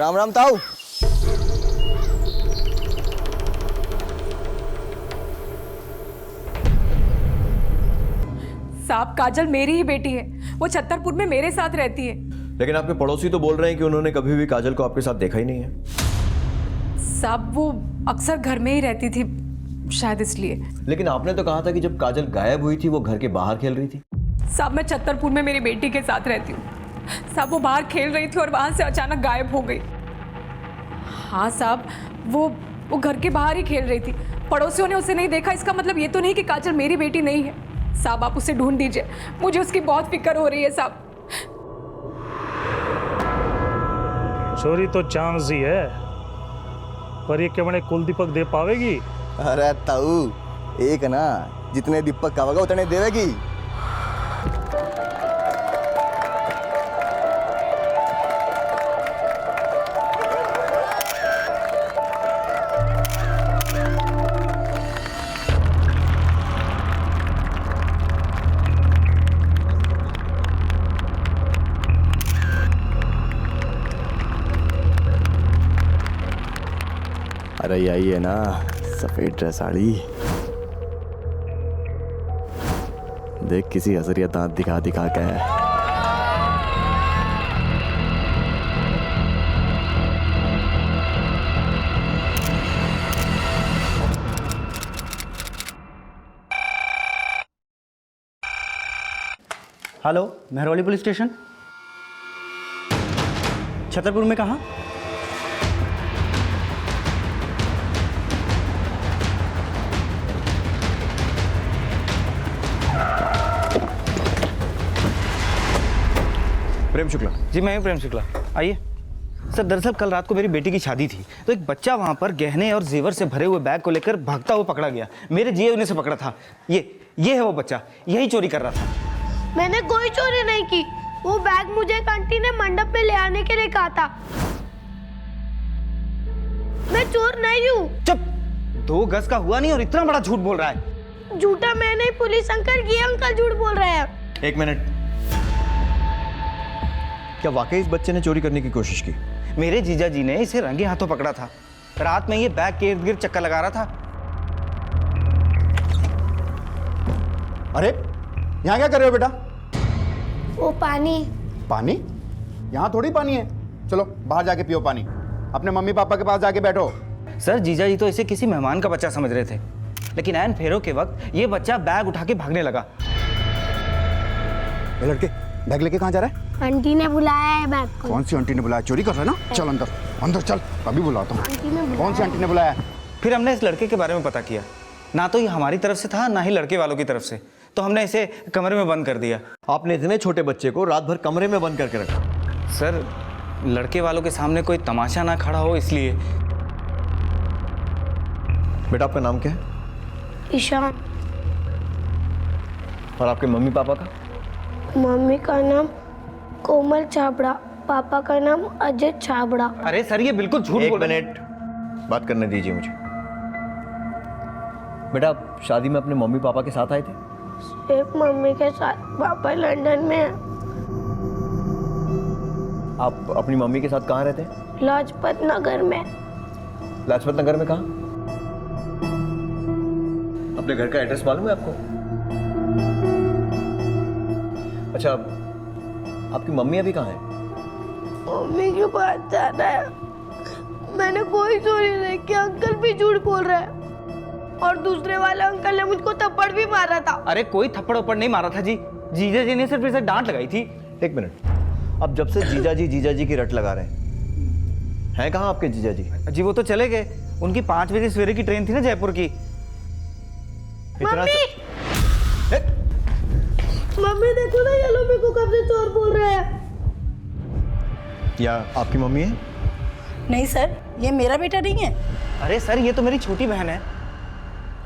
राम राम ताऊ। साहब काजल मेरी ही बेटी है, वो छतरपुर में मेरे साथ रहती है। लेकिन आपके पड़ोसी तो बोल रहे हैं कि उन्होंने कभी भी काजल को आपके साथ देखा ही नहीं है। साहब वो अक्सर घर में ही रहती थी, शायद इसलिए। लेकिन आपने तो कहा था कि जब काजल गायब हुई थी वो घर के बाहर खेल रही थी। साहब मैं छतरपुर में मेरी बेटी के साथ रहती हूँ। साहब वो बाहर खेल रही थी और वहां से अचानक गायब हो गई। हाँ साहब, वो घर के बाहर ही खेल रही थी। पड़ोसियों ने उसे नहीं देखा, इसका मतलब ये तो नहीं कि काजल मेरी बेटी नहीं है। साहब आप उसे ढूंढ दीजिए, मुझे उसकी बहुत फिक्र हो रही है साहब। चोरी तो चांस ही है, पर ये क्या बड़े कुल दीपक दे पावेगी? अरे ताऊ, एक ना जितने दीपक खावेगा उतने देवेगी। अरे यही है ना सफेद ड्रेस साड़ी। देख किसी हजरिया दांत दिखा दिखा के है। Hello, Mehrauli police station. Chhatarpur में कहाँ? प्रेम शुक्ला। जी मैं हूँ प्रेम शुक्ला, आइए। सर दरअसल कल रात को मेरी बेटी की शादी थी, तो एक बच्चा वहाँ पर गहने और जेवर से भरे हुए बैग को लेकर भागता हुआ पकड़ा गया। मेरे जिए उन्हें से पकड़ा था। ये है वो बच्चा, यही चोरी कर रहा था। मैंने कोई चोरी नहीं की। वो बैग मुझे एक आंटी ने मंडप में ले आने के लिए कहा था। मैं चोर नहीं हूँ। चुप! 2 गज का हुआ नहीं और इतना बड़ा झूठ बोल रहा है। झूठा मैं नहीं, पुलिस अंकल, ये अंकल झूठ बोल रहे हैं। एक मिनट, क्या वाकई इस बच्चे ने चोरी करने की कोशिश की? मेरे जीजा जी ने इसे रंगे हाथों पकड़ा था। रात में ये बैग के इर्द गिर्द चक्कर लगा रहा था। अरे यहाँ क्या कर रहे हो बेटा? वो पानी। पानी? यहाँ थोड़ी पानी है। चलो बाहर जाके पियो पानी। अपने मम्मी पापा के पास जाके बैठो। सर जीजा जी तो इसे किसी मेहमान का बच्चा समझ रहे थे, लेकिन ऐन फेरों के वक्त ये बच्चा बैग उठा के भागने लगा। ये लड़के बैग लेके कहाँ जा रहा है? आंटी ने बुलाया है बैग को। कौन सी आंटी ने बुलाया? चोरी कर रहा है ना? चल अंदर, अंदर चल, अभी बुलाता हूँ। आंटी ने बुलाया। कौन सी आंटी ने बुलाया? फिर हमने इस लड़के के बारे में पता किया। ना तो ये हमारी तरफ से था, ना ही लड़के वालों की तरफ से, तो हमने इसे कमरे में बंद कर दिया। आपने इतने छोटे बच्चे को रात भर कमरे में बंद करके रखा? सर लड़के वालों के सामने कोई तमाशा ना खड़ा हो इसलिए। बेटा आपका नाम क्या है? ईशान। और आपके मम्मी पापा का? मम्मी का नाम कोमल छाबड़ा, पापा का नाम अजय छाबड़ा। अरे सर ये बिल्कुल झूठ एक बोल रहे हैं। मिनट बात करने दीजिए मुझे। बेटा आप शादी में अपने मम्मी पापा के साथ आए थे? सिर्फ मम्मी के साथ, पापा लंदन में है। आप अपनी मम्मी के साथ कहाँ रहते हैं? लाजपत नगर में। लाजपत नगर में कहाँ? अपने घर का एड्रेस मालूम है आपको? अच्छा, आपकी मम्मी अभी कहाँ है? मम्मी के पास जाना है। मैंने कोई चोरी नहीं की। अंकल भी झूठ बोल रहा है और दूसरे वाले अंकल ने मुझको थप्पड़ भी मारा था। अरे कोई थप्पड़ उप्पड़ नहीं मारा था जी, जीजा जी ने सिर्फ इसे डांट लगाई थी। एक मिनट, अब जब से जीजा जी की रट लगा रहे हैं कहाँ आपके जीजा जी? जी वो तो चले गए, उनकी 5 बजे सवेरे की ट्रेन थी ना जयपुर की। मम्मी देखो ना, ये लोग मेरे को कब से चोर बोल रहे हैं। या आपकी मम्मी है? नहीं सर, ये मेरा बेटा नहीं है। अरे सर ये तो मेरी छोटी बहन है।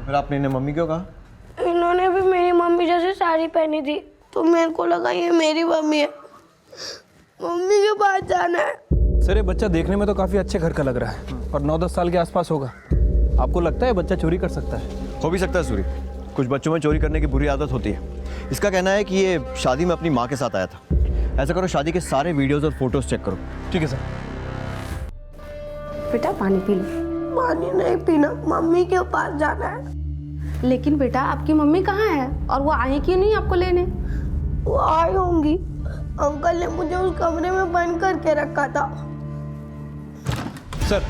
फिर आपने इन्हें मम्मी क्यों कहा? इन्होंने भी मेरी मम्मी जैसे साड़ी पहनी थी, तो मेरे को लगा ये मेरी मम्मी है। मम्मी के पास जाना है। सर ये बच्चा देखने में तो काफ़ी अच्छे घर का लग रहा है और 9-10 साल के आसपास होगा। आपको लगता है बच्चा चोरी कर सकता है? हो भी सकता है सूरी, कुछ बच्चों में चोरी करने की बुरी आदत होती है। इसका कहना है कि ये शादी में अपनी माँ के साथ आया था। ऐसा करो, शादी के सारे वीडियोस और फोटोज चेक करो। ठीक है सर। बेटा पानी पी लो। पानी नहीं पीना, मम्मी के पास जाना है। लेकिन बेटा आपकी मम्मी कहाँ है और वो आई क्यों नहीं आपको लेने? वो आई होंगी, अंकल ने मुझे उस कमरे में बंद करके रखा था। सर,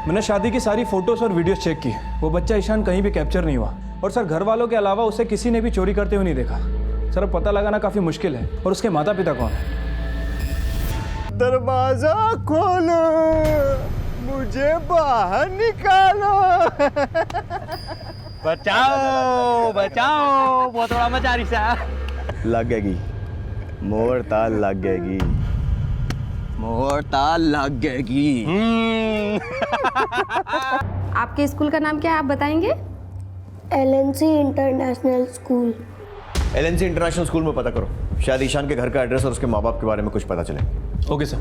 मैंने शादी की सारी फोटोज और वीडियोस चेक की। वो बच्चा ईशान कहीं भी कैप्चर नहीं हुआ। और सर, घर वालों के अलावा उसे किसी ने भी चोरी करते हुए नहीं देखा। सर, अब पता लगाना काफ़ी मुश्किल है। और उसके माता पिता कौन है? दरवाजा खोलो, मुझे बाहर निकालो। बचाओ बचाओ, बहुत बड़ा मचा रही सा। लग गएगी मोहर ताल, लग गएगी मोहर ताल लग गएगी। आपके स्कूल का नाम क्या है आप बताएंगे? LNC international school. LNC international school में पता करो, शायद ईशान के घर का एड्रेस और उसके माँ बाप के बारे में कुछ पता चले। Okay sir.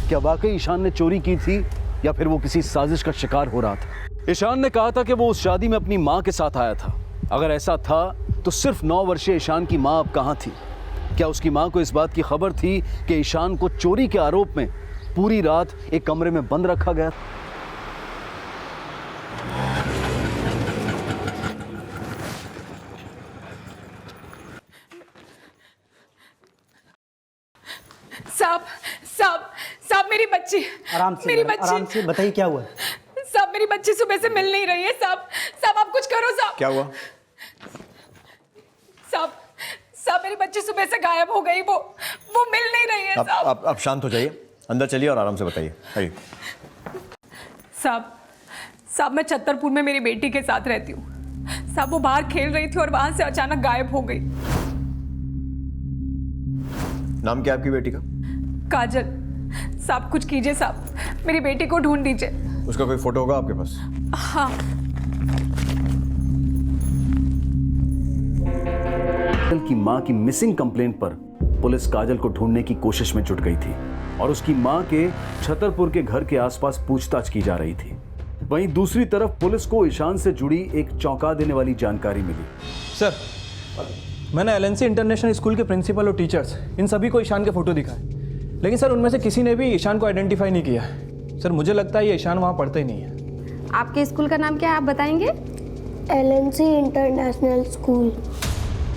क्या वाकई ईशान ने चोरी की थी या फिर वो किसी साजिश का शिकार हो रहा था? ईशान ने कहा था कि वो उस शादी में अपनी माँ के साथ आया था। अगर ऐसा था तो सिर्फ 9 वर्षीय ईशान की माँ अब कहाँ थी? क्या उसकी माँ को इस बात की खबर थी कि ईशान को चोरी के आरोप में पूरी रात एक कमरे में बंद रखा गया? साहब साहब साहब, मेरी बच्ची, मेरी बच्ची, आराम से बताइए क्या हुआ। साहब मेरी बच्ची सुबह से मिल नहीं रही है। साहब साहब आप कुछ करो साहब। क्या हुआ? साहब साहब मेरी बच्ची सुबह से गायब हो गई, वो मिल नहीं रही है साहब। आप शांत हो जाइए, अंदर चलिए और आराम से बताइए। आइए। साहब मैं छतरपुर में मेरी बेटी के साथ रहती हूँ। साहब वो बाहर खेल रही थी और वहां से अचानक गायब हो गई। नाम क्या है आपकी बेटी का? काजल। साहब कुछ कीजिए साहब, मेरी बेटी को ढूंढ दीजिए। उसका कोई फोटो होगा आपके पास? हाँ। काजल की मां की मिसिंग कंप्लेंट पर पुलिस काजल को ढूंढने की कोशिश में जुट गई थी और उसकी मां के छतरपुर के घर के आसपास पूछताछ की जा रही थी। वहीं दूसरी तरफ पुलिस को ईशान से जुड़ी एक चौंका देने वाली जानकारी मिली। सर, मैंने LNC इंटरनेशनल स्कूल के प्रिंसिपल और टीचर्स इन सभी को ईशान के फोटो दिखाए, लेकिन सर उनमें से किसी ने भी ईशान को आइडेंटिफाई नहीं किया। सर मुझे लगता है ये ईशान वहाँ पढ़ता ही नहीं है। आपके स्कूल का नाम क्या है आप बताएंगे? LNC international school.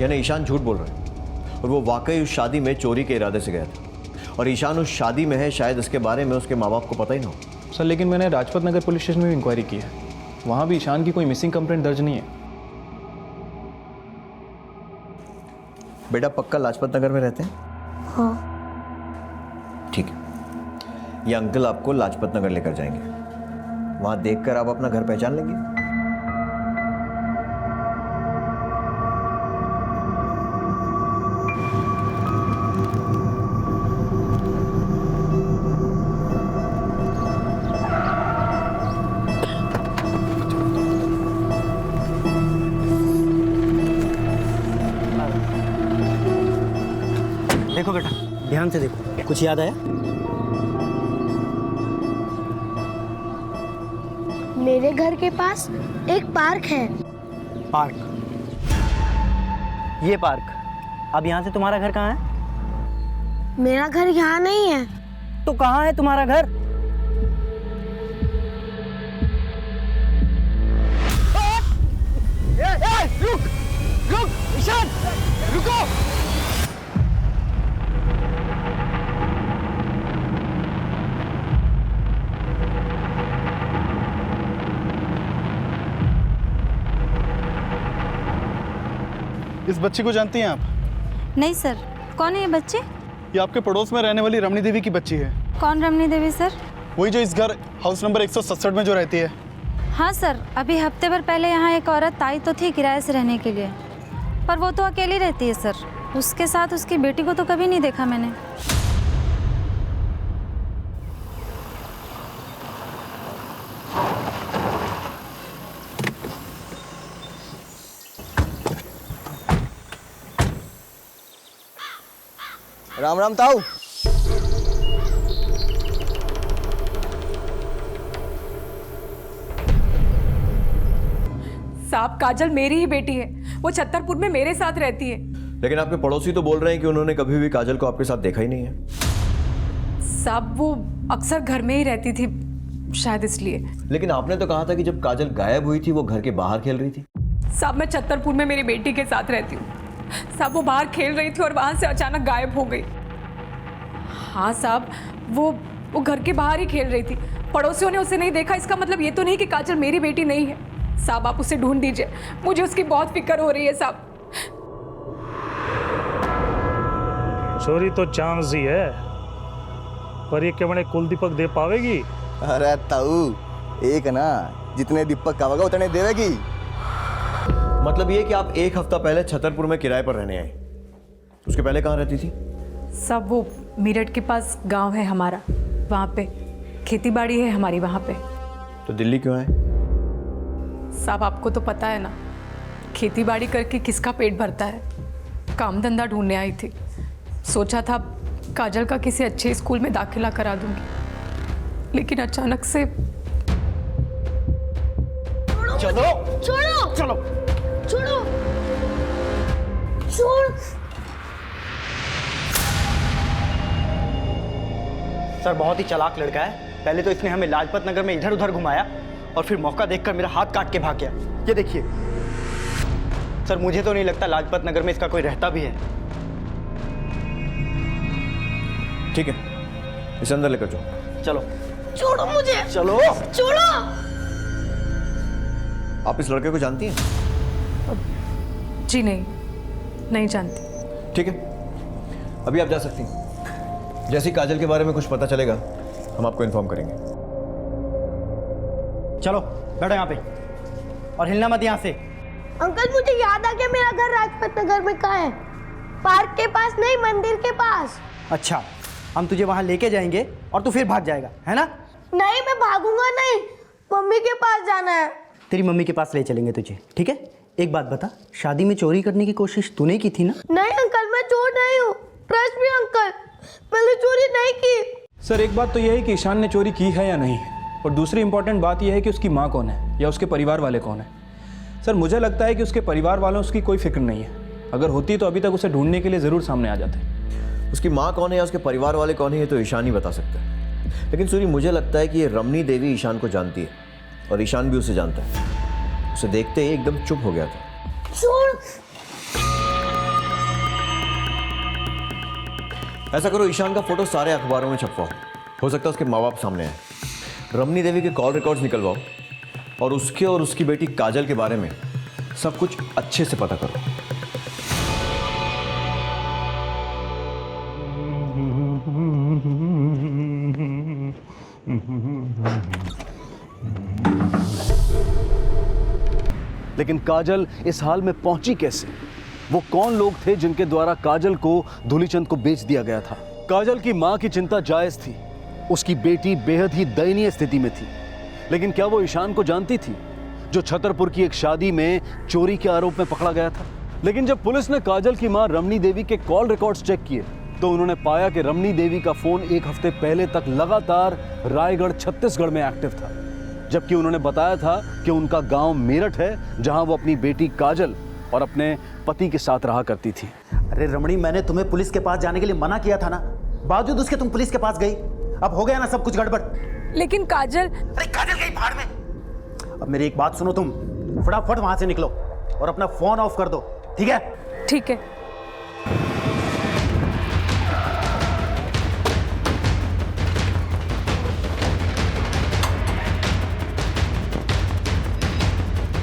यानी ईशान झूठ बोल रहा है और वो वाकई उस शादी में चोरी के इरादे से गया था और ईशान उस शादी में है, शायद इसके बारे में उसके माँ बाप को पता ही ना हो। सर लेकिन मैंने राजपत नगर पुलिस स्टेशन में भी इंक्वायरी की है, वहाँ भी ईशान की कोई मिसिंग कंप्लेंट दर्ज नहीं है। बेटा पक्का लाजपत नगर में रहते हैं? हाँ। ठीक है, ये अंकल आपको लाजपत नगर लेकर जाएंगे, वहां देखकर आप अपना घर पहचान लेंगे। देखो बेटा, ध्यान से देखो, कुछ याद आया? मेरे घर के पास एक पार्क है। पार्क? ये पार्क? अब यहाँ से तुम्हारा घर कहाँ है? मेरा घर यहाँ नहीं है। तो कहाँ है तुम्हारा घर? रुक रुक ईशान, रुको। इस बच्ची को जानती हैं आप? नहीं सर, कौन है ये बच्चे? ये आपके पड़ोस में रहने वाली रमणी देवी की बच्ची है। कौन रमणी देवी सर? वही जो इस घर हाउस नंबर 167 में जो रहती है। हाँ सर, अभी हफ्ते भर पहले यहाँ एक औरत आई तो थी किराए से रहने के लिए, पर वो तो अकेली रहती है सर। उसके साथ उसकी बेटी को तो कभी नहीं देखा मैंने। राम राम ताऊ। साहब काजल मेरी ही बेटी है, वो छतरपुर में मेरे साथ रहती है। लेकिन आपके पड़ोसी तो बोल रहे हैं कि उन्होंने कभी भी काजल को आपके साथ देखा ही नहीं है। साहब वो अक्सर घर में ही रहती थी, शायद इसलिए। लेकिन आपने तो कहा था कि जब काजल गायब हुई थी वो घर के बाहर खेल रही थी। साहब मैं छतरपुर में मेरी बेटी के साथ रहती हूँ। साहब वो बाहर खेल रही थी और वहाँ से अचानक गायब हो गई। हाँ साहब, वो घर के बाहर ही खेल रही थी। पड़ोसियों ने उसे नहीं देखा, इसका मतलब ये तो नहीं कि काजल मेरी बेटी नहीं है। साहब आप उसे ढूंढ दीजिए, मुझे उसकी बहुत फिक्र हो रही है साहब। चोरी तो चांस ही है, पर ये क्या बड़े कुल दीपक दे पावेगी? अरे ताऊ, एक ना जितने दीपक खावेगा उतने देवेगी। मतलब ये कि आप एक हफ्ता पहले छतरपुर में किराए पर रहने आए, उसके पहले कहाँ रहती थी? साहब वो मेरठ के पास गांव है हमारा, वहाँ पे खेती बाड़ी है हमारी वहाँ पे। तो दिल्ली क्यों आए? साहब आपको तो पता है ना, खेती बाड़ी करके किसका पेट भरता है। काम धंधा ढूंढने आई थी, सोचा था काजल का किसी अच्छे स्कूल में दाखिला करा दूंगी, लेकिन अचानक से। चलो छोड़ो चलो छोड़ो छोड़। सर बहुत ही चालाक लड़का है। पहले तो इसने हमें लाजपत नगर में इधर उधर घुमाया और फिर मौका देखकर मेरा हाथ काट के भाग गया। ये देखिए सर, मुझे तो नहीं लगता लाजपत नगर में इसका कोई रहता भी है। ठीक है, इसे अंदर लेकर जाओ। चलो छोड़ो मुझे, चलो छोड़ो। आप इस लड़के को जानती हैं? जी नहीं जानती। ठीक है, अभी आप जा सकती हैं। जैसे ही काजल के बारे में कुछ पता चलेगा हम आपको इन्फॉर्म करेंगे। चलो बैठो यहाँ पे और हिलना मत यहाँ से। अंकल मुझे याद आ गया, मेरा घर राजपत नगर में कहाँ है? पार्क के पास नहीं, मंदिर के पास। अच्छा, हम तुझे वहाँ लेके जाएंगे और तू फिर भाग जाएगा, है ना? नहीं मैं भागूंगा नहीं, मम्मी के पास जाना है। तेरी मम्मी के पास ले चलेंगे तुझे, ठीक है? एक बात बता, शादी में चोरी करने की कोशिश तूने की थी ना? नहीं अंकल, मैं चोर नहीं हूँ, ट्रस्ट मी अंकल, मैंने चोरी नहीं की। सर एक बात तो यह है कि ईशान ने चोरी की है या नहीं, और दूसरी इंपॉर्टेंट बात यह है कि उसकी माँ कौन है या उसके परिवार वाले कौन है। सर मुझे लगता है कि उसके परिवार वालों उसकी कोई फिक्र नहीं है। अगर होती तो अभी तक उसे ढूंढने के लिए ज़रूर सामने आ जाते। उसकी माँ कौन है या उसके परिवार वाले कौन है ये तो ईशान ही बता सकता है। लेकिन सूरी, मुझे लगता है कि ये रमनी देवी ईशान को जानती है और ईशान भी उसे जानता है। उसे देखते ही एकदम चुप हो गया था। ऐसा करो, ईशान का फोटो सारे अखबारों में छपवाओ, हो सकता है उसके माँ बाप सामने आए। रमनी देवी के कॉल रिकॉर्ड्स निकलवाओ और उसके और उसकी बेटी काजल के बारे में सब कुछ अच्छे से पता करो। लेकिन काजल इस हाल में पहुंची कैसे? वो कौन लोग थे जिनके द्वारा काजल को धूलीचंद को बेच दिया गया था? काजल की मां की चिंता जायज थी, उसकी बेटी बेहद ही दयनीय स्थिति में थी। लेकिन क्या वो ईशान को जानती थी, जो छतरपुर की एक शादी में चोरी के आरोप में पकड़ा गया था? लेकिन जब पुलिस ने काजल की मां रमनी देवी के कॉल रिकॉर्ड्स चेक किए तो उन्होंने पाया कि रमनी देवी का फोन एक हफ्ते पहले तक लगातार रायगढ़ छत्तीसगढ़ में एक्टिव था, जबकि उन्होंने बताया था कि उनका गांव मेरठ है, जहां वो अपनी बेटी काजल और अपने पति के साथ रहा करती थी। अरे रमणी, मैंने तुम्हें पुलिस के पास जाने के लिए मना किया था ना, बावजूद उसके तुम पुलिस के पास गई। अब हो गया ना सब कुछ गड़बड़। लेकिन काजल। अरे काजल गई भाड़ में। अब मेरी एक बात सुनो, तुम फटाफट वहां से निकलो और अपना फोन ऑफ कर दो, ठीक है? ठीक है।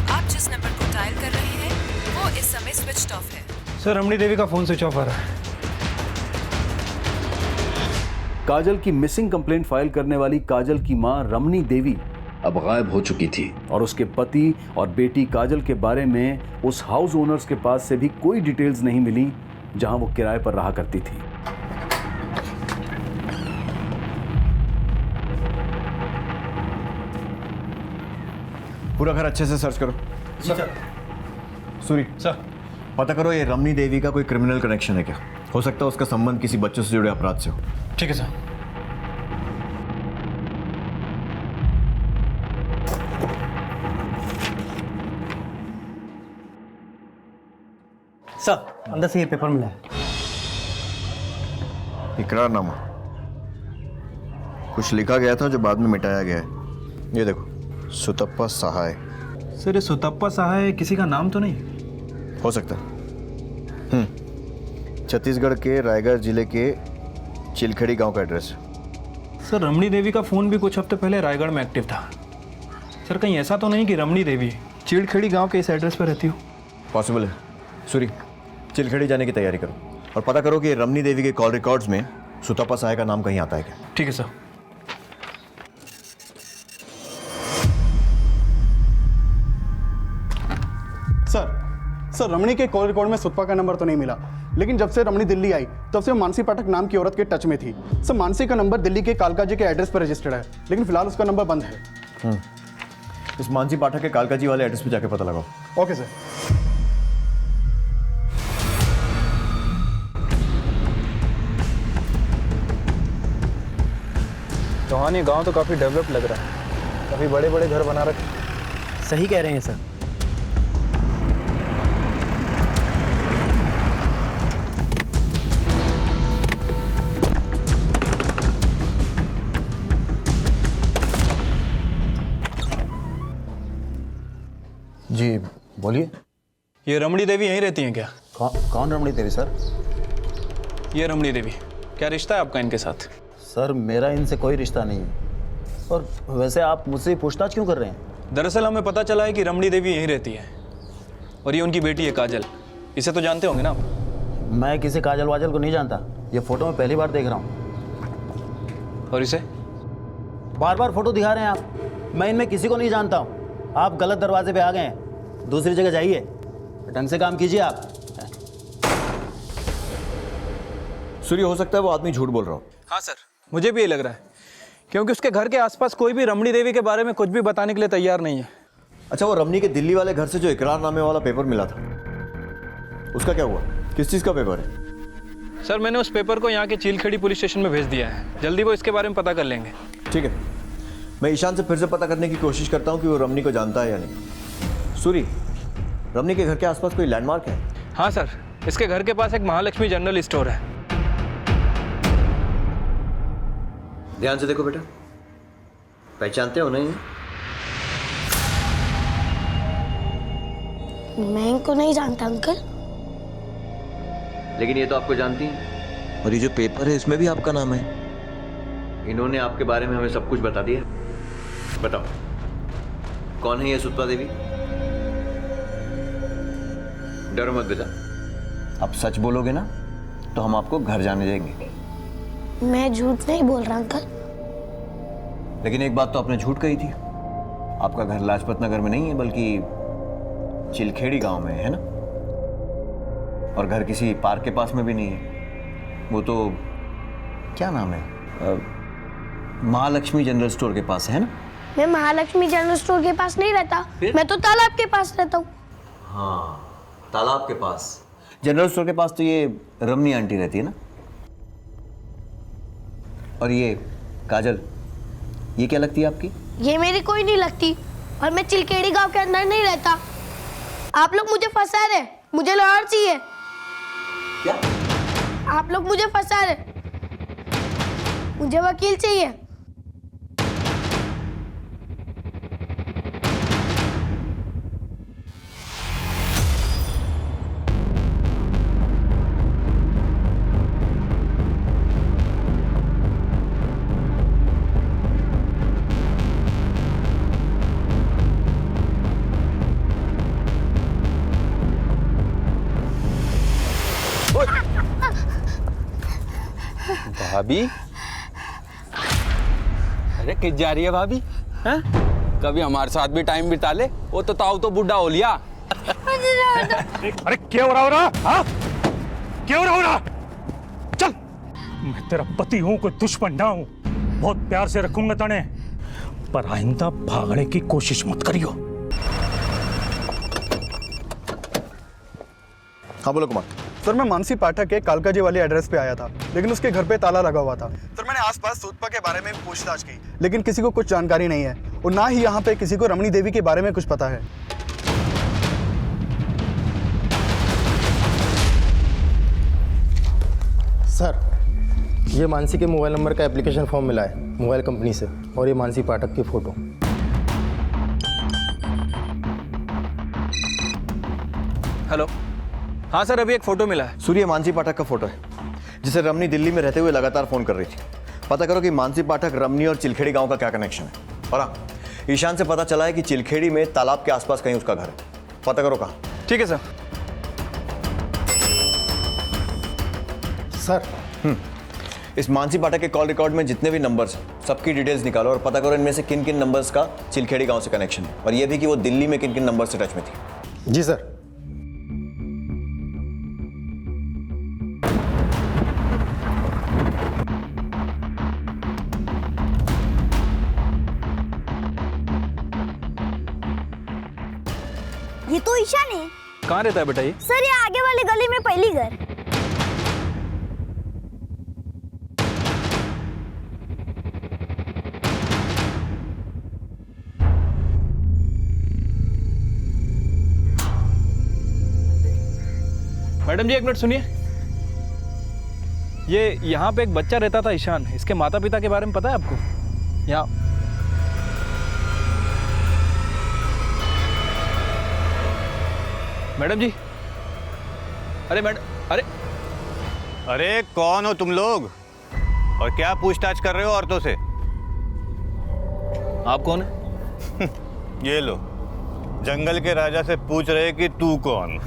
आप जिस नंबर को डायल कर रहे हैं वो इस समय स्विच्ड ऑफ है। सर रमणी देवी का फोन स्विच ऑफ आ रहा है। काजल की मिसिंग कंप्लेंट फाइल करने वाली काजल की मां रमनी देवी अब गायब हो चुकी थी और उसके पति और बेटी काजल के बारे में उस हाउस ओनर्स के पास से भी कोई डिटेल्स नहीं मिली जहां वो किराए पर रहा करती थी। पूरा घर अच्छे से सर्च करो। सर। सूरी सर पता करो ये रमनी देवी का कोई क्रिमिनल कनेक्शन है क्या? हो सकता है उसका संबंध किसी बच्चों से जुड़े अपराध से हो। ठीक है सर। सर अंदर से ये पेपर मिला है। इकरारनामा। कुछ लिखा गया था जो बाद में मिटाया गया है। ये देखो, सुतप्पा सहाय। सर ये सुतप्पा सहाय किसी का नाम तो नहीं? हो सकता है। छत्तीसगढ़ के रायगढ़ जिले के चिलखेड़ी गांव का एड्रेस है। सर रमणी देवी का फ़ोन भी कुछ हफ्ते पहले रायगढ़ में एक्टिव था। सर कहीं ऐसा तो नहीं कि रमणी देवी चिलखेड़ी गांव के इस एड्रेस पर रहती हो? पॉसिबल है। सूरी, चिलखेड़ी जाने की तैयारी करो और पता करो कि रमणी देवी के कॉल रिकॉर्ड्स में सुतप्पा सहाय का नाम कहीं आता है क्या। ठीक है सर। सर रमणी के कॉल रिकॉर्ड में सुतपा का नंबर तो नहीं मिला, लेकिन जब से रमणी दिल्ली आई तब से मानसी पाठक नाम की औरत के टच में थी। सर मानसी का नंबर दिल्ली के कालका जी के एड्रेस पर रजिस्टर्ड है, लेकिन फिलहाल उसका नंबर बंद है। इस मानसी पाठक के कालका जी वाले एड्रेस पे जाके पता लगाओ। Okay sir. चौहान ये गांव तो काफ़ी डेवलप लग रहा है, काफ़ी बड़े बड़े घर बना रखे। सही कह रहे हैं सर। जी बोलिए। ये रमणी देवी यहीं रहती हैं क्या? कौन रमणी देवी सर? ये रमणी देवी, क्या रिश्ता है आपका इनके साथ? सर मेरा इनसे कोई रिश्ता नहीं है। और वैसे आप मुझसे पूछताछ क्यों कर रहे हैं? दरअसल हमें पता चला है कि रमणी देवी यहीं रहती है और ये उनकी बेटी है काजल। इसे तो जानते होंगे ना आप? मैं किसी काजल वाजल को नहीं जानता, ये फोटो में पहली बार देख रहा हूँ। और इसे? बार बार फोटो दिखा रहे हैं आप। मैं इनमें किसी को नहीं जानता हूँ। आप गलत दरवाजे पे आ गए हैं, दूसरी जगह जाइए, ढंग से काम कीजिए आप। सूर्य, हो सकता है वो आदमी झूठ बोल रहा हो। हाँ सर, मुझे भी ये लग रहा है, क्योंकि उसके घर के आसपास कोई भी रमणी देवी के बारे में कुछ भी बताने के लिए तैयार नहीं है। अच्छा, वो रमणी के दिल्ली वाले घर से जो इकरारनामे वाला पेपर मिला था, उसका क्या हुआ? किस चीज़ का पेपर है? सर मैंने उस पेपर को यहाँ के चीलखेड़ी पुलिस स्टेशन में भेज दिया है, जल्दी वो इसके बारे में पता कर लेंगे। ठीक है, मैं ईशान से फिर से पता करने की कोशिश करता हूँ कि वो रमणी को जानता है या नहीं। सूरी, रमणी के घर के आसपास कोई लैंडमार्क है? हाँ सर, इसके घर के पास एक महालक्ष्मी जनरल स्टोर है। ध्यान से देखो बेटा, पहचानते हो नहीं? मैं इनको नहीं जानता अंकल। लेकिन ये तो आपको जानती हैं। और ये जो पेपर है इसमें भी आपका नाम है। इन्होंने आपके बारे में हमें सब कुछ बता दिया। बताओ, कौन है ये सुतपा देवी? डरो मत बेटा, आप सच बोलोगे ना तो हम आपको घर जाने देंगे। मैं झूठ नहीं बोल रहा अंकल। लेकिन एक बात तो आपने झूठ कही थी, आपका घर लाजपत नगर में नहीं है बल्कि चिलखेड़ी गांव में है ना? और घर किसी पार्क के पास में भी नहीं है। वो तो क्या नाम है, महालक्ष्मी जनरल स्टोर के पास है ना? मैं महालक्ष्मी जनरल स्टोर के पास नहीं रहता, मैं तो तालाब के पास रहता हूँ। हाँ, तालाब के पास। जनरल स्टोर के पास तो ये रमनी आंटी रहती है ना? और ये काजल, ये क्या लगती है आपकी? ये मेरी कोई नहीं लगती, और मैं चिलकेड़ी गांव के अंदर नहीं रहता। आप लोग मुझे फंसा रहे, मुझे लॉयर चाहिए। क्या? आप लोग मुझे फंसा रहे, मुझे वकील चाहिए। भाभी, अरे किस जा रही है भाभी? हैं? कभी हमारे साथ भी टाइम बिता ले। वो तो ताऊ तो बुढ़ा हो लिया। अरे क्या हो रहा? हाँ? क्या हो रहा? चल, मैं तेरा पति हूं, कोई दुश्मन ना हूं। बहुत प्यार से रखूंगा तने, पर आइंदा भागने की कोशिश मत करियो। हाँ बोलो कुमार। सर मैं मानसी पाठक के कालका जी वाले एड्रेस पे आया था, लेकिन उसके घर पे ताला लगा हुआ था। सर मैंने आसपास सुतपा के बारे में पूछताछ की, लेकिन किसी को कुछ जानकारी नहीं है, और ना ही यहाँ पे किसी को रमणी देवी के बारे में कुछ पता है। सर ये मानसी के मोबाइल नंबर का एप्लीकेशन फॉर्म मिला है मोबाइल कंपनी से, और ये मानसी पाठक की फ़ोटो। हेलो, हाँ सर, अभी एक फ़ोटो मिला है। सूर्य, मानसी पाठक का फोटो है जिसे रमनी दिल्ली में रहते हुए लगातार फ़ोन कर रही थी। पता करो कि मानसी पाठक, रमनी और चिलखेड़ी गांव का क्या कनेक्शन है। और हाँ, ईशान से पता चला है कि चिलखेड़ी में तालाब के आसपास कहीं उसका घर है। पता करो कहाँ। ठीक है सर। सर, इस मानसी पाठक के कॉल रिकॉर्ड में जितने भी नंबर्स हैं सबकी डिटेल्स निकालो और पता करो इनमें से किन किन नंबर्स का चिलखेड़ी गांव से कनेक्शन है, और ये भी कि वो दिल्ली में किन किन नंबर से टच में थी। जी सर। ये तो ईशान है। कहाँ रहता है बेटा ये? सर, ये आगे वाली गली में पहली घर। मैडम जी एक मिनट सुनिए। ये यहाँ पे एक बच्चा रहता था ईशान, इसके माता पिता के बारे में पता है आपको? यहाँ मैडम जी। अरे अरे कौन हो तुम लोग और क्या पूछताछ कर रहे हो औरतों से? आप कौन है? ये लो, जंगल के राजा से पूछ रहे कि तू कौन?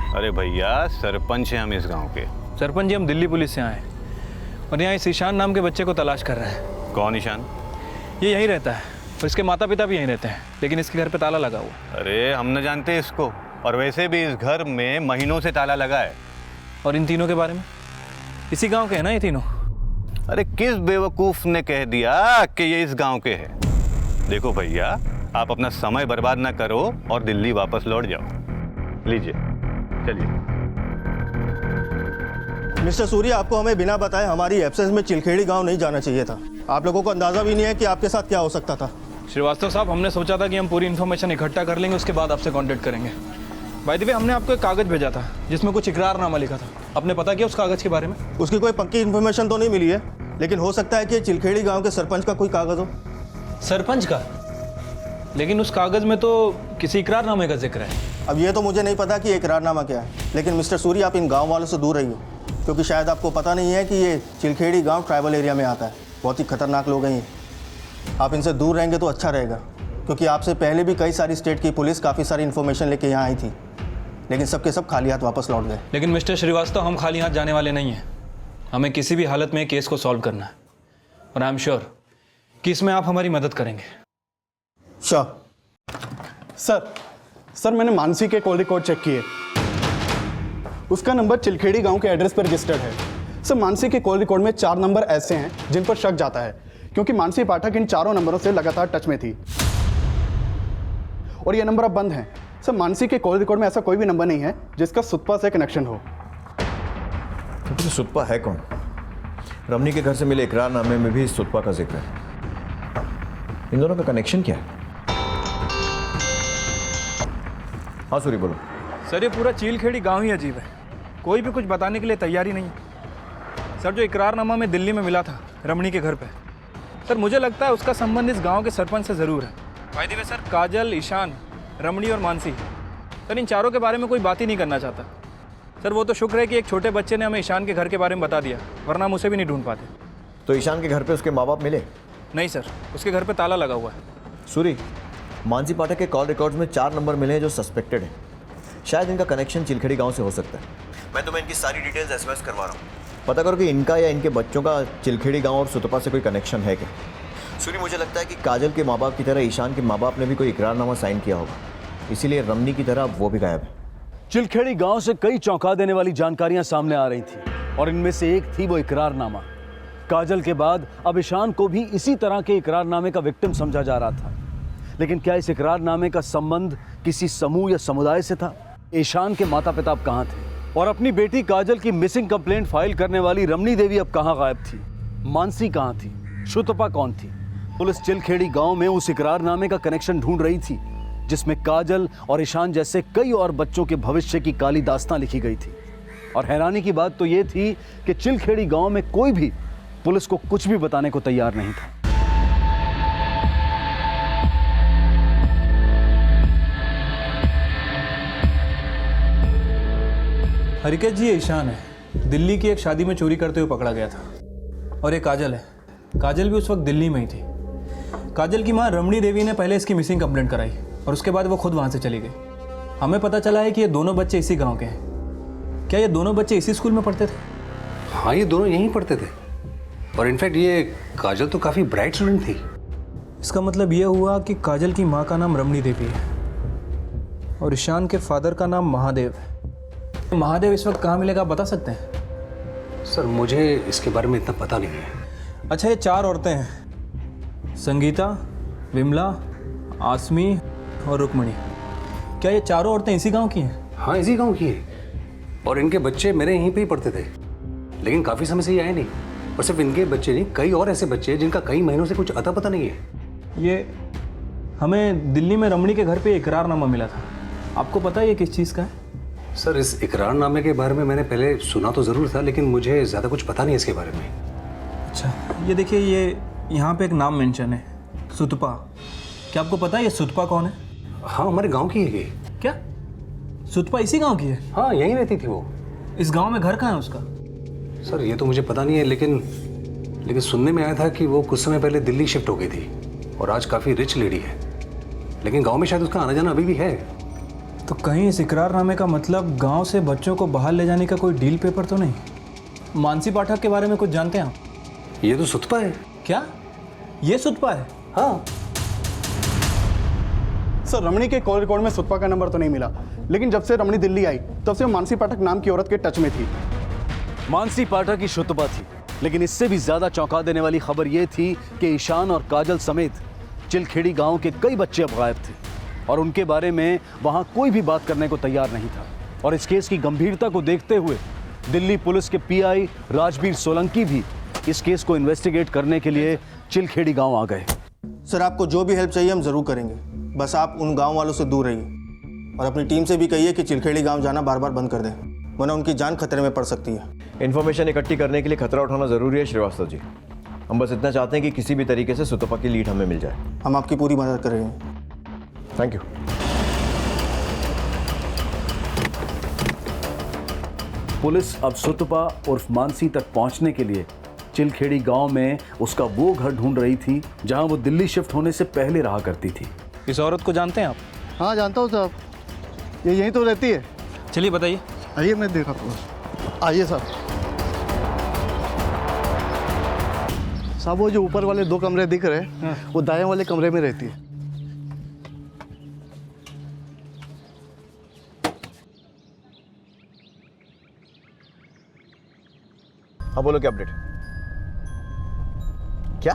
अरे भैया, सरपंच हैं हम इस गांव के। सरपंच जी, हम दिल्ली पुलिस से आए हैं और यहाँ इस ईशान नाम के बच्चे को तलाश कर रहे हैं। कौन ईशान? ये यहीं रहता है और इसके माता पिता भी यहीं रहते हैं, लेकिन इसके घर पे ताला लगा हुआ। अरे हम न जानते इसको, और वैसे भी इस घर में महीनों से ताला लगा है। और इन तीनों के बारे में? इसी गांव के हैं ना ये तीनों? अरे किस बेवकूफ ने कह दिया कि ये इस गांव के हैं? देखो भैया, आप अपना समय बर्बाद ना करो और दिल्ली वापस लौट जाओ। लीजिए, चलिए। मिस्टर सूर्य, आपको हमें बिना बताए हमारी एब्सेंस में चिलखेड़ी गांव नहीं जाना चाहिए था। आप लोगों को अंदाजा भी नहीं है कि आपके साथ क्या हो सकता था। श्रीवास्तव साहब, हमने सोचा था कि हम पूरी इन्फॉर्मेशन इकट्ठा कर लेंगे, उसके बाद आपसे कांटेक्ट करेंगे। बाय द वे, हमने आपको एक कागज़ भेजा था जिसमें कुछ इकरारनामा लिखा था। आपने पता किया उस कागज़ के बारे में? उसकी कोई पक्की इन्फॉर्मेशन तो नहीं मिली है, लेकिन हो सकता है कि चिलखेड़ी गांव के सरपंच का कोई कागज़ हो। सरपंच का? लेकिन उस कागज़ में तो किसी इकरारनामे का जिक्र है। अब ये तो मुझे नहीं पता कि इकरारनामा क्या है, लेकिन मिस्टर सूर्य, आप इन गाँव वालों से दूर रहिए, क्योंकि शायद आपको पता नहीं है कि ये चिलखेड़ी गाँव ट्राइबल एरिया में आता है। बहुत ही खतरनाक लोग हैं ये। आप इनसे दूर रहेंगे तो अच्छा रहेगा, क्योंकि आपसे पहले भी कई सारी स्टेट की पुलिस काफ़ी सारी इन्फॉर्मेशन लेके यहाँ आई थी, लेकिन सबके सब खाली हाथ वापस लौट गए। लेकिन मिस्टर श्रीवास्तव, हम खाली हाथ जाने वाले नहीं हैं। हमें किसी भी हालत में केस को सॉल्व करना है, और आई एम श्योर कि इसमें आप हमारी मदद करेंगे। श्योर। सर मैंने मानसी के कॉल रिकॉर्ड चेक किए। उसका नंबर चिलखेड़ी गांव के एड्रेस पर रजिस्टर्ड है। सर, मानसी के कॉल रिकॉर्ड में 4 नंबर ऐसे हैं जिन पर शक जाता है, क्योंकि मानसी पाठक इन 4 नंबरों से लगातार टच में थी, और ये नंबर अब बंद हैं। सर, मानसी के कॉल रिकॉर्ड में ऐसा कोई भी नंबर नहीं है जिसका सुतपा से कनेक्शन हो। तो सुतपा है कौन? रमनी के घर से मिले इकरारनामे में भी सुतपा का जिक्र है। इन दोनों का कनेक्शन क्या है? हाँ सूरी, बोलो। सर, ये पूरा चिलखेड़ी गांव ही अजीब है। कोई भी कुछ बताने के लिए तैयारी नहीं है। सर, जो इकरारनामा में दिल्ली में मिला था रमणी के घर पे, सर मुझे लगता है उसका संबंध इस गांव के सरपंच से ज़रूर है। बाय द वे सर, काजल, ईशान, रमणी और मानसी, सर इन चारों के बारे में कोई बात ही नहीं करना चाहता। सर, वो तो शुक्र है कि एक छोटे बच्चे ने हमें ईशान के घर के बारे में बता दिया, वरना हम उसे भी नहीं ढूंढ पाते। तो ईशान के घर पे उसके माँ बाप मिले? नहीं सर, उसके घर पे ताला लगा हुआ है। सूरी, मानसी पाठक के कॉल रिकॉर्ड्स में 4 नंबर मिले हैं जो सस्पेक्टेड हैं। शायद इनका कनेक्शन चिलखेड़ी गांव से हो सकता है। मैं तुम्हें इनकी सारी डिटेल्स एसएमएस करवा रहा हूँ। पता करो कि इनका या इनके बच्चों का चिलखेड़ी गांव और सुतपा से कोई कनेक्शन है क्या। सूरी, मुझे लगता है कि काजल के माँ बाप की तरह ईशान के माँ बाप ने भी कोई इकरारनामा साइन किया होगा, इसीलिए रमनी की तरह वो भी गायब है। चिलखेड़ी गांव से कई चौंका देने वाली जानकारियां सामने आ रही थी, और इनमें से एक थी वो इकरारनामा। काजल के बाद अब ईशान को भी इसी तरह के इकरारनामे का विक्टिम समझा जा रहा था। लेकिन क्या इस इकरारनामे का संबंध किसी समूह या समुदाय से था? ईशान के माता पिता अब कहाँ थे? और अपनी बेटी काजल की मिसिंग कंप्लेंट फाइल करने वाली रमनी देवी अब कहाँ गायब थी? मानसी कहाँ थी? सुतपा कौन थी? पुलिस चिलखेड़ी गांव में उस इकरारनामे का कनेक्शन ढूंढ रही थी जिसमें काजल और ईशान जैसे कई और बच्चों के भविष्य की काली दास्तां लिखी गई थी। और हैरानी की बात तो ये थी कि चिलखेड़ी गांव में कोई भी पुलिस को कुछ भी बताने को तैयार नहीं था। हरिकेश जी, ये ईशान है, दिल्ली की एक शादी में चोरी करते हुए पकड़ा गया था। और ये काजल है, काजल भी उस वक्त दिल्ली में ही थी। काजल की माँ रमणी देवी ने पहले इसकी मिसिंग कंप्लेंट कराई और उसके बाद वो खुद वहाँ से चली गई। हमें पता चला है कि ये दोनों बच्चे इसी गांव के हैं। क्या ये दोनों बच्चे इसी स्कूल में पढ़ते थे? हाँ, ये दोनों यहीं पढ़ते थे और इनफैक्ट ये काजल तो काफ़ी ब्राइट स्टूडेंट थी। इसका मतलब ये हुआ कि काजल की माँ का नाम रमणी देवी है और ईशान के फादर का नाम महादेव है। महादेव इस वक्त कहाँ मिलेगा, आप बता सकते हैं? सर, मुझे इसके बारे में इतना पता नहीं है। अच्छा, ये 4 औरतें हैं, संगीता, विमला, आसमी और रुक्मणी। क्या ये चारों औरतें इसी गांव की हैं? हाँ, इसी गांव की हैं और इनके बच्चे मेरे यहीं पे ही पढ़ते थे, लेकिन काफ़ी समय से ये आए नहीं। और सिर्फ इनके बच्चे नहीं, कई और ऐसे बच्चे हैं जिनका कई महीनों से कुछ अता पता नहीं है। ये हमें दिल्ली में रमणी के घर पे इकरारनामा मिला था, आपको पता है ये किस चीज़ का है? सर, इस इकरारनामे के बारे में मैंने पहले सुना तो ज़रूर था, लेकिन मुझे ज़्यादा कुछ पता नहीं है इसके बारे में। अच्छा, ये देखिए, ये यहाँ पे एक नाम मेंशन है, सुतपा। क्या आपको पता है ये सुतपा कौन है? हाँ, हमारे गांव की है ये। क्या सुतपा इसी गांव की है? हाँ, यहीं रहती थी वो। इस गांव में घर कहाँ है उसका? सर, ये तो मुझे पता नहीं है, लेकिन सुनने में आया था कि वो कुछ समय पहले दिल्ली शिफ्ट हो गई थी और आज काफ़ी रिच लेडी है, लेकिन गाँव में शायद उसका आना जाना अभी भी है। तो कहीं इस इकरारनामे का मतलब गाँव से बच्चों को बाहर ले जाने का कोई डील पेपर तो नहीं? मानसी पाठक के बारे में कुछ जानते हैं आप? ये तो सुतपा है। क्या ये सुतपा है? हाँ सर, रमणी के कॉल रिकॉर्ड में सुतपा का नंबर तो नहीं मिला, लेकिन जब से रमणी दिल्ली आई तब से मानसी पाठक नाम की औरत के टच में थी। मानसी पाठक की शुतबा थी, लेकिन इससे भी ज्यादा चौंका देने वाली खबर यह थी कि ईशान और काजल समेत चिलखेड़ी गांव के कई बच्चे अब गायब थे और उनके बारे में वहां कोई भी बात करने को तैयार नहीं था। और इस केस की गंभीरता को देखते हुए दिल्ली पुलिस के पीआई राजबीर सोलंकी भी इस केस को इन्वेस्टिगेट करने के लिए चिलखेड़ी गांव आ गए। सर, आपको जो भी हेल्प चाहिए हम ज़रूर करेंगे, बस आप उन गांव वालों से दूर रहिए और अपनी टीम से भी कहिए कि चिलखेड़ी गांव जाना बार बार बंद कर दें, वरना उनकी जान खतरे में पड़ सकती है। इन्फॉर्मेशन इकट्ठी करने के लिए खतरा उठाना ज़रूरी है श्रीवास्तव जी। हम बस इतना चाहते हैं कि किसी भी तरीके से सुतपा की लीड हमें मिल जाए। हम आपकी पूरी मदद करेंगे। Thank you. पुलिस अब सुतपा उर्फ मानसी तक पहुंचने के लिए चिलखेड़ी गांव में उसका वो घर ढूंढ रही थी जहां वो दिल्ली शिफ्ट होने से पहले रहा करती थी। इस औरत को जानते हैं आप? हाँ, जानता हूँ साहब, ये यहीं तो रहती है। चलिए बताइए। आइए, मैं दिखाता हूँ। आइए साहब। साहब, वो जो ऊपर वाले 2 कमरे दिख रहे हैं, वो दाएं वाले कमरे में रहती है। हाँ, बोलो क्या अपडेट? क्या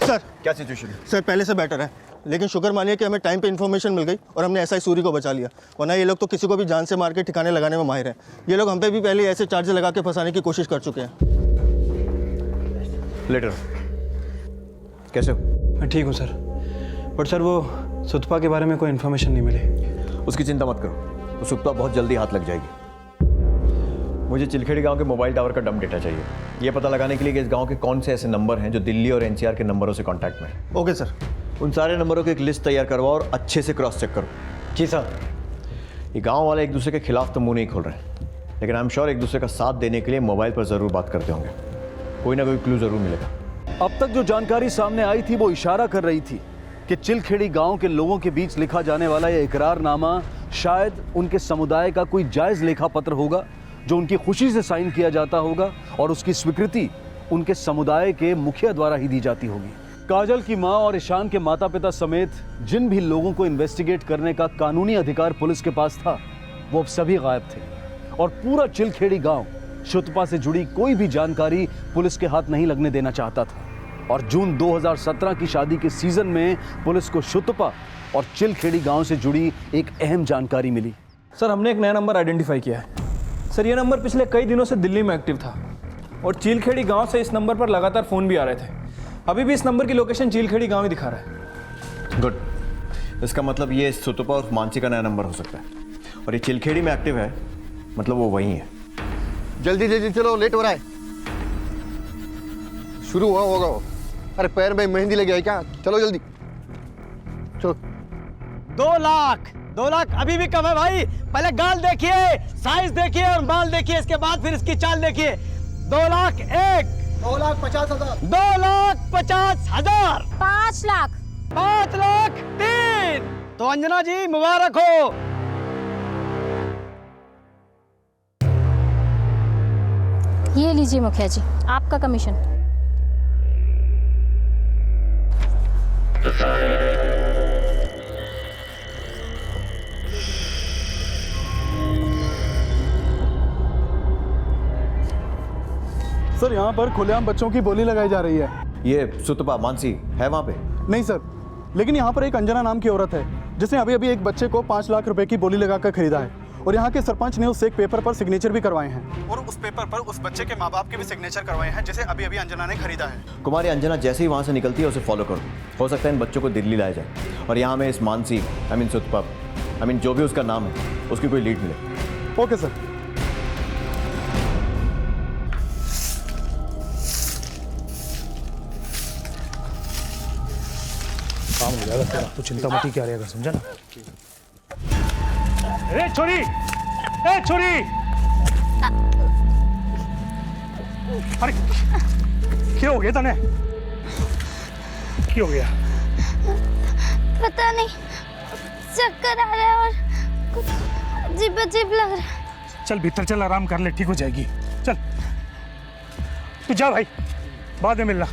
सर, क्या सिचुएशन है? सर, पहले से बेटर है, लेकिन शुक्र मानिए कि हमें टाइम पे इन्फॉर्मेशन मिल गई और हमने एसआई सूरी को बचा लिया, वरना ये लोग तो किसी को भी जान से मार के ठिकाने लगाने में माहिर हैं। ये लोग हम पे भी पहले ऐसे चार्ज लगा के फंसाने की कोशिश कर चुके हैं। लेटर कैसे हो? मैं ठीक हूँ सर, बट सर वो सुतपा के बारे में कोई इन्फॉर्मेशन नहीं मिली। उसकी चिंता मत करो, तो सुतपा बहुत जल्दी हाथ लग जाएगी। मुझे चिलखेड़ी गांव के मोबाइल टावर का डंप डेटा चाहिए, ये पता लगाने के लिए कि इस गांव के कौन से ऐसे नंबर हैं जो दिल्ली और एनसीआर के नंबरों से कांटेक्ट में हैं। Okay sir. उन सारे नंबरों की एक लिस्ट तैयार करवाओ और अच्छे से क्रॉस चेक करो। जी सर। ये गांव वाले एक दूसरे के खिलाफ तो मुंह नहीं खोल रहे हैं, लेकिन आई एम श्योर एक दूसरे का साथ देने के लिए मोबाइल पर ज़रूर बात करते होंगे। कोई ना कोई क्लू ज़रूर मिलेगा। अब तक जो जानकारी सामने आई थी वो इशारा कर रही थी कि चिलखेड़ी गांव के लोगों के बीच लिखा जाने वाला यह इकरारनामा शायद उनके समुदाय का कोई जायज लेखा पत्र होगा जो उनकी खुशी से साइन किया जाता होगा और उसकी स्वीकृति उनके समुदाय के मुखिया द्वारा ही दी जाती होगी। काजल की मां और ईशान के माता पिता समेत जिन भी लोगों को इन्वेस्टिगेट करने का कानूनी अधिकार पुलिस के पास था, वो अब सभी गायब थे और पूरा चिलखेड़ी गांव शुतपा से जुड़ी कोई भी जानकारी पुलिस के हाथ नहीं लगने देना चाहता था। और जून 2017 की शादी के सीजन में पुलिस को शुतपा और चिलखेड़ी गांव से जुड़ी एक अहम जानकारी मिली। सर, हमने एक नया नंबर आइडेंटिफाई किया है। सर, ये नंबर पिछले कई दिनों से दिल्ली में एक्टिव था और चिलखेड़ी गांव से इस नंबर पर लगातार फ़ोन भी आ रहे थे। अभी भी इस नंबर की लोकेशन चिलखेड़ी गांव ही दिखा रहा है। गुड। इसका मतलब ये सुतपा और मानसी का नया नंबर हो सकता है, और ये चिलखेड़ी में एक्टिव है, मतलब वो वही है। जल्दी जल्दी चलो, लेट हो रहा है। शुरू हुआ होगा वो। अरे पैर में मेहंदी लगी है क्या? चलो जल्दी चलो। 2 लाख अभी भी कम है भाई। पहले गाल देखिए, साइज देखिए और माल देखिए, इसके बाद फिर इसकी चाल देखिए। 2 लाख 1, 2,50,000, 2,50,000, 5 लाख, 5 लाख 3। तो अंजना जी मुबारक हो। ये लीजिए मुखिया जी, आपका कमीशन। सर यहाँ पर खुलेआम बच्चों की बोली लगाई जा रही है। ये सुतपा मानसी है वहाँ पे? नहीं सर, लेकिन यहाँ पर एक अंजना नाम की औरत है जिसने अभी अभी एक बच्चे को 5 लाख रुपए की बोली लगाकर खरीदा है, और यहाँ के सरपंच ने उससे एक पेपर पर सिग्नेचर भी करवाए हैं, और उस पेपर पर उस बच्चे के माँ बाप के भी सिग्नेचर करवाए हैं जिसे अभी अभी अंजना ने खरीदा है। कुमारी अंजना जैसे ही वहाँ से निकलती है उसे फॉलो करो, हो सकता है इन बच्चों को दिल्ली लाया जाए, और यहाँ में इस मानसी सुतपा जो भी उसका नाम है उसकी कोई लीड मिले। Okay sir. काम हो जाएगा तेरा, तू चिंता मत ही क्या रहेगा, समझा ना? ए छोरी, ए छोरी, अरे क्या हो गया तने? क्या हो गया? पता नहीं, चक्कर आ रहा है और कुछ अजीब अजीब लग रहा है। चल भीतर चल, आराम कर ले, ठीक हो जाएगी। चल तू जा भाई, बाद में मिलना।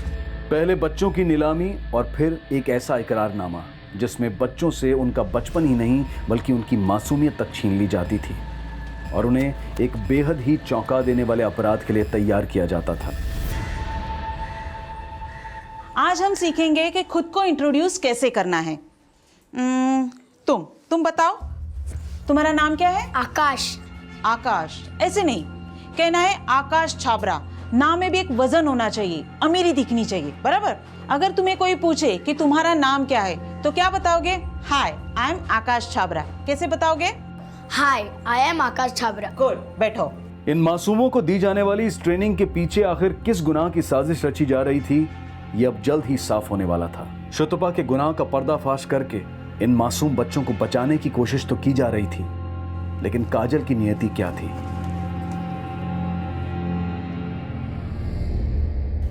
पहले बच्चों की नीलामी और फिर एक ऐसा इकरारनामा जिसमें बच्चों से उनका बचपन ही नहीं बल्कि उनकी मासूमियत तक छीन ली जाती थी और उन्हें एक बेहद ही चौंका देने वाले अपराध के लिए तैयार किया जाता था। आज हम सीखेंगे कि खुद को इंट्रोड्यूस कैसे करना है। तुम बताओ, तुम्हारा नाम क्या है? आकाश। आकाश ऐसे नहीं कहना है, आकाश छाबरा। नाम में भी एक वजन होना चाहिए, अमीरी दिखनी चाहिए, बराबर। अगर तुम्हें कोई पूछे कि तुम्हारा नाम क्या है तो क्या बताओगे? Hi I am Akash Chhabra. कैसे बताओगे? Hi I am Akash Chhabra. Good, बैठो। इन मासूमों को दी जाने वाली इस ट्रेनिंग के पीछे आखिर किस गुनाह की साजिश रची जा रही थी, ये अब जल्द ही साफ होने वाला था। शुतपा के गुनाह का पर्दाफाश करके इन मासूम बच्चों को बचाने की कोशिश तो की जा रही थी, लेकिन काजल की नियति क्या थी?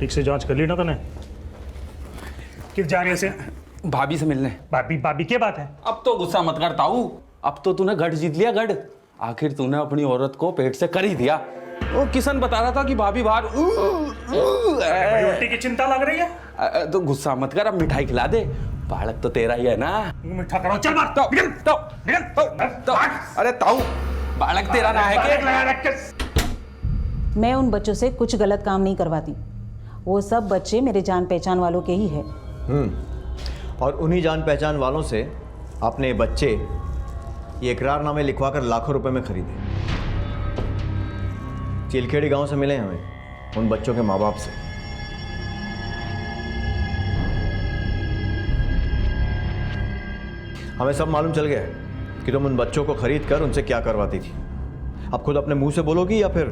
ठीक से जांच कर ली ना तूने? किस जा रहे से? भाभी से मिलने। भाभी क्या बात है? अब तो गुस्सा मत कर ताऊ, अब तो तूने गढ़ जीत लिया, गढ़। आखिर तूने अपनी औरत को पेट से कर ही दिया। वो किशन बता रहा था कि भाभी बाहर उल्टी की चिंता लग रही है। तो गुस्सा मत कर, अब मिठाई खिला दे, बालक तो तेरा ही है ना। मिठा करो, चल बात। अरे ताऊ, बालक तेरा ना है क्या? मैं उन बच्चों से कुछ गलत काम नहीं करवाती, वो सब बच्चे मेरे जान पहचान वालों के ही है। और उन्हीं जान पहचान वालों से आपने ये बच्चे ये इकरारनामे लिखवाकर लाखों रुपए में खरीदे। चिलखेड़ी गांव से मिले हमें उन बच्चों के माँ बाप से। हमें सब मालूम चल गया कि तुम उन बच्चों को खरीद कर उनसे क्या करवाती थी। अब खुद अपने मुंह से बोलोगी या फिर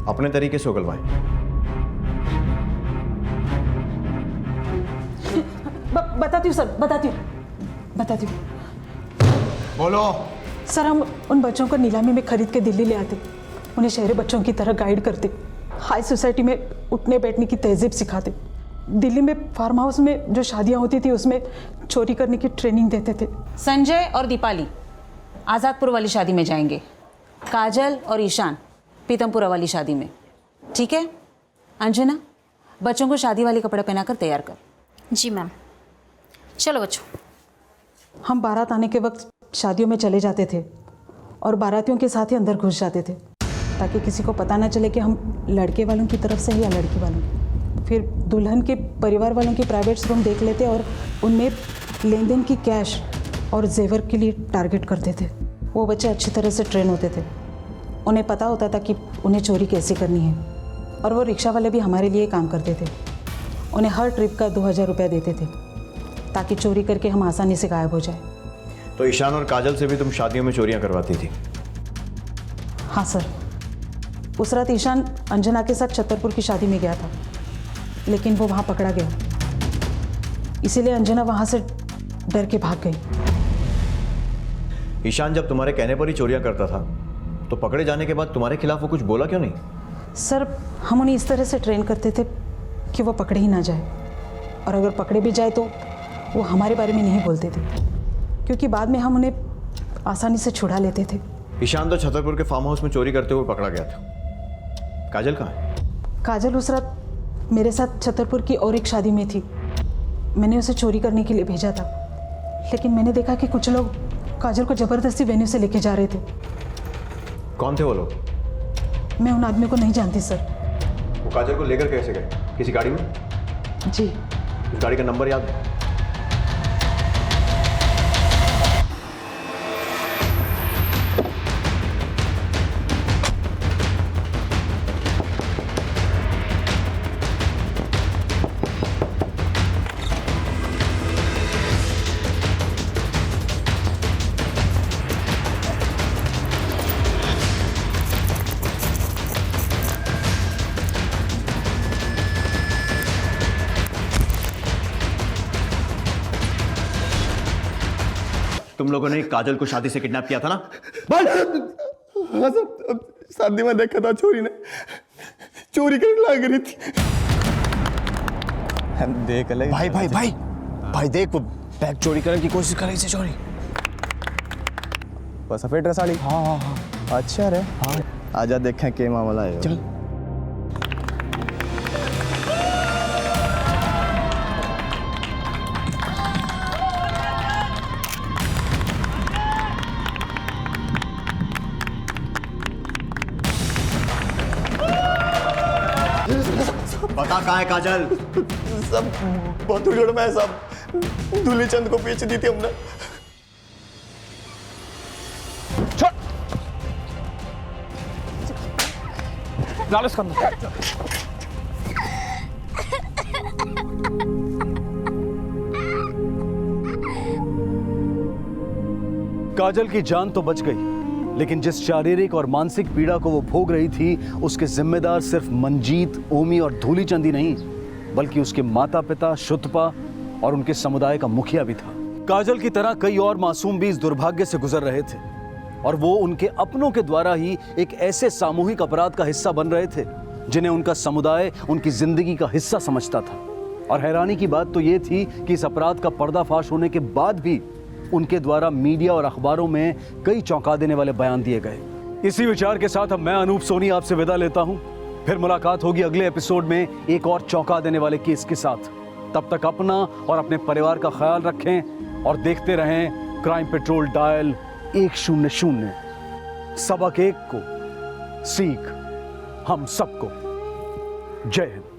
अपने तरीके से उगलवाएं? बताती हूँ सर, बताती हूँ। बोलो। सर, हम उन बच्चों को नीलामी में खरीद के दिल्ली ले आते, उन्हें शहरी बच्चों की तरह गाइड करते, हाई सोसाइटी में उठने बैठने की तहजीब सिखाते, दिल्ली में फार्म हाउस में जो शादियाँ होती थी उसमें चोरी करने की ट्रेनिंग देते थे। संजय और दीपाली आज़ादपुर वाली शादी में जाएंगे, काजल और ईशान पीतमपुरा वाली शादी में, ठीक है? अंजना, बच्चों को शादी वाले कपड़े पहनाकर तैयार कर। जी मैम। चलो बच्चों। हम बारात आने के वक्त शादियों में चले जाते थे और बारातियों के साथ ही अंदर घुस जाते थे ताकि किसी को पता ना चले कि हम लड़के वालों की तरफ से हैं या लड़की वालों की। फिर दुल्हन के परिवार वालों की प्राइवेट रूम देख लेते और उनमें लेन देन की कैश और जेवर के लिए टारगेट करते थे। वो बच्चे अच्छी तरह से ट्रेन होते थे, उन्हें पता होता था कि उन्हें चोरी कैसे करनी है, और वो रिक्शा वाले भी हमारे लिए काम करते थे। उन्हें हर ट्रिप का 2000 रुपया देते थे ताकि चोरी करके हम आसानी से गायब हो जाए। तो ईशान और काजल से भी तुम शादियों में चोरियां करवाती थी? हाँ सर, उस रात ईशान अंजना के साथ छतरपुर की शादी में गया था, लेकिन वो वहाँ पकड़ा गया, इसीलिए अंजना वहाँ से डर के भाग गई। ईशान जब तुम्हारे कहने पर ही चोरियां करता था तो पकड़े जाने के बाद तुम्हारे खिलाफ वो कुछ बोला क्यों नहीं? सर, हम उन्हें इस तरह से ट्रेन करते थे कि वो पकड़े ही ना जाए, और अगर पकड़े भी जाए तो वो हमारे बारे में नहीं बोलते थे, क्योंकि बाद में हम उन्हें आसानी से छुड़ा लेते थे। ईशान तो छतरपुर के फार्म हाउस में चोरी करते हुए पकड़ा गया था। काजल कहाँ है? काजल उस रात मेरे साथ छतरपुर की और एक शादी में थी। मैंने उसे चोरी करने के लिए भेजा था, लेकिन मैंने देखा कि कुछ लोग काजल को जबरदस्ती वेन्यू से लेके जा रहे थे। कौन थे वो लोग? मैं उन आदमियों को नहीं जानती सर। वो काजल को लेकर कैसे गए? किसी गाड़ी में? जी। उस गाड़ी का नंबर याद है? तुम लोगों ने काजल को शादी से किडनैप किया था ना? हाँ सब शादी में देखा था चोरी ने चोरी करने लग रही थी। देख ले भाई भाई भाई भाई देख, वो बैग चोरी करने की कोशिश कर रही थी। चोरी वो सफेद ड्रेस वाली? हाँ हाँ हाँ, अच्छा रे। हाँ आजा देखें क्या मामला है। चल। बता कहाँ है काजल? सब बहुत उजड़ में है सब। दूली चंद को बेच दी थी हमने। लालच करना। काजल की जान तो बच गई, लेकिन जिस शारीरिक और मानसिक पीड़ा को वो भोग रही थी उसके जिम्मेदार सिर्फ मंजीत, ओमी और धूलीचंद ही नहीं, बल्कि उसके माता पिता, शुद्धपा और उनके समुदाय का मुखिया भी था। काजल की तरह कई और मासूम भी इस दुर्भाग्य से गुजर रहे थे और वो उनके अपनों के द्वारा ही एक ऐसे सामूहिक अपराध का हिस्सा बन रहे थे जिन्हें उनका समुदाय उनकी जिंदगी का हिस्सा समझता था। और हैरानी की बात तो ये थी कि इस अपराध का पर्दाफाश होने के बाद भी उनके द्वारा मीडिया और अखबारों में कई चौंका देने वाले बयान दिए गए। इसी विचार के साथ अब मैं अनूप सोनी आपसे विदा लेता हूं। फिर मुलाकात होगी अगले एपिसोड में एक और चौंका देने वाले केस के साथ। तब तक अपना और अपने परिवार का ख्याल रखें और देखते रहें क्राइम पेट्रोल डायल 100। सबक एक को सीख हम सबको। जय हिंद।